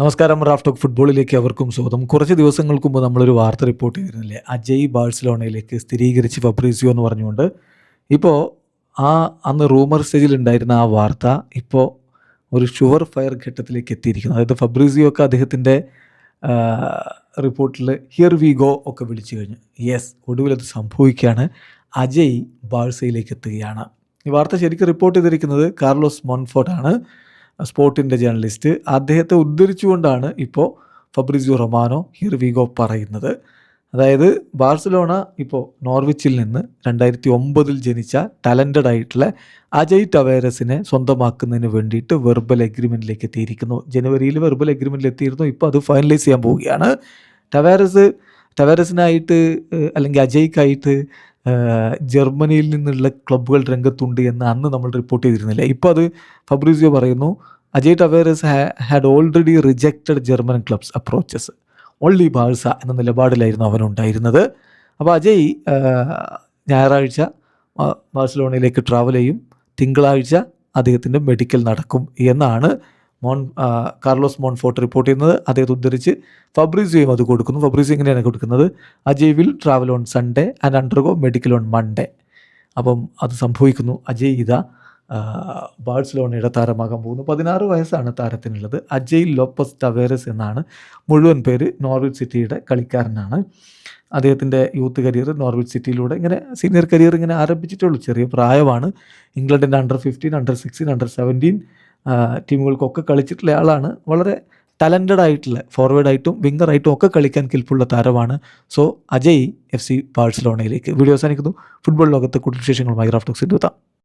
നമസ്കാരം. Raf talk ഫുട്ബോളിലേക്ക് അവർക്കും സ്വാഗതം. കുറച്ച് ദിവസങ്ങൾക്ക് മുമ്പ് നമ്മളൊരു വാർത്ത റിപ്പോർട്ട് ചെയ്തിരുന്നില്ലേ, അജയ് ബാഴ്സലോണയിലേക്ക് സ്ഥിരീകരിച്ച് ഫബ്രീസിയോ എന്ന് പറഞ്ഞുകൊണ്ട്. ഇപ്പോൾ അന്ന് റൂമർ സ്റ്റേജിൽ ഉണ്ടായിരുന്ന ആ വാർത്ത ഇപ്പോൾ ഒരു ഷുവർ ഫയർ ഘട്ടത്തിലേക്ക് എത്തിയിരിക്കുന്നു. അതായത് ഫബ്രീസിയോ ഒക്കെ അദ്ദേഹത്തിൻ്റെ റിപ്പോർട്ടിൽ ഹിയർ വി ഗോ ഒക്കെ വിളിച്ചു കഴിഞ്ഞു. യെസ്, ഒടുവിലത് സംഭവിക്കുകയാണ്. അജയ് ബാഴ്സയിലേക്ക് എത്തുകയാണ്. ഈ വാർത്ത ശരിക്കും റിപ്പോർട്ട് ചെയ്തിരിക്കുന്നത് കാർലോസ് മോൺഫോർട്ടാണ്, സ്പോർട്ടിൻ്റെ ജേർണലിസ്റ്റ്. അദ്ദേഹത്തെ ഉദ്ധരിച്ചുകൊണ്ടാണ് ഇപ്പോൾ Fabrizio Romano here we go പറയുന്നത്. അതായത് ബാഴ്സലോണ ഇപ്പോൾ നോർവിച്ചിൽ നിന്ന് 2009 ജനിച്ച ടാലൻറ്റഡ് ആയിട്ടുള്ള അജയ് ടവേരസിനെ സ്വന്തമാക്കുന്നതിന് വേണ്ടിയിട്ട് വെർബൽ എഗ്രിമെൻറ്റിലേക്ക് എത്തിയിരിക്കുന്നു. ജനുവരിയിൽ വെർബൽ എഗ്രിമെൻറ്റിൽ എത്തിയിരുന്നു. ഇപ്പോൾ അത് ഫൈനലൈസ് ചെയ്യാൻ പോവുകയാണ്. ടവേരസിനായിട്ട് അല്ലെങ്കിൽ അജയ്ക്കായിട്ട് ജർമ്മനിയിൽ നിന്നുള്ള ക്ലബ്ബുകൾ രംഗത്തുണ്ട് എന്ന് അന്ന് നമ്മൾ റിപ്പോർട്ട് ചെയ്തിരുന്നില്ല. ഇപ്പോൾ അത് ഫബ്രീസിയോ പറയുന്നു. Ajay Tavares had already rejected German clubs approaches, only Barca എന്ന നിലപാടിലായിരുന്നു അവനുണ്ടായിരുന്നത്. അപ്പോൾ അജയ് ഞായറാഴ്ച ബാഴ്സലോണയിലേക്ക് ട്രാവൽ ചെയ്യും. തിങ്കളാഴ്ച അദ്ദേഹത്തിൻ്റെ മെഡിക്കൽ നടക്കും എന്നാണ് കാർലോസ് മോൺഫോർട്ട് റിപ്പോർട്ട് ചെയ്യുന്നത്. അദ്ദേഹത്തെ ഉദ്ധരിച്ച് ഫബ്രീസിയോയും അത് കൊടുക്കുന്നു. ഫബ്രീസിയോ എങ്ങനെയാണ് കൊടുക്കുന്നത്? Ajay will travel on Sunday and undergo medical on Monday. അപ്പം അത് സംഭവിക്കുന്നു. അജയ് ഇതാ ബാഴ്സലോണയുടെ താരമാകാൻ പോകുന്നു. 16 വയസ്സാണ് താരത്തിനുള്ളത്. അജയ് ലോപ്പസ് ടവേരസ് എന്നാണ് മുഴുവൻ പേര്. നോർവിച്ച് സിറ്റിയുടെ കളിക്കാരനാണ്. അദ്ദേഹത്തിൻ്റെ യൂത്ത് കരിയർ നോർവിച്ച് സിറ്റിയിലൂടെ ഇങ്ങനെ സീനിയർ കരിയർ ഇങ്ങനെ ആരംഭിച്ചിട്ടുള്ളൂ. ചെറിയ പ്രായമാണ്. ഇംഗ്ലണ്ടിൻ്റെ അണ്ടർ-15, അണ്ടർ-16, അണ്ടർ-17 ടീമുകൾക്കൊക്കെ കളിച്ചിട്ടുള്ള ആളാണ്. വളരെ ടാലൻറ്റഡ് ആയിട്ടുള്ള ഫോർവേഡായിട്ടും വിങ്ങറായിട്ടും ഒക്കെ കളിക്കാൻ കെൽപ്പുള്ള താരമാണ്. So Ajay FC ബാഴ്സലോണയിലേക്ക്. വീഡിയോ അവസാനിക്കുന്നു. ഫുട്ബോൾ ലോകത്തെ കൂടുതൽ വിശേഷങ്ങളുമായി റാഫ് ടോക്സിൽ എത്താം.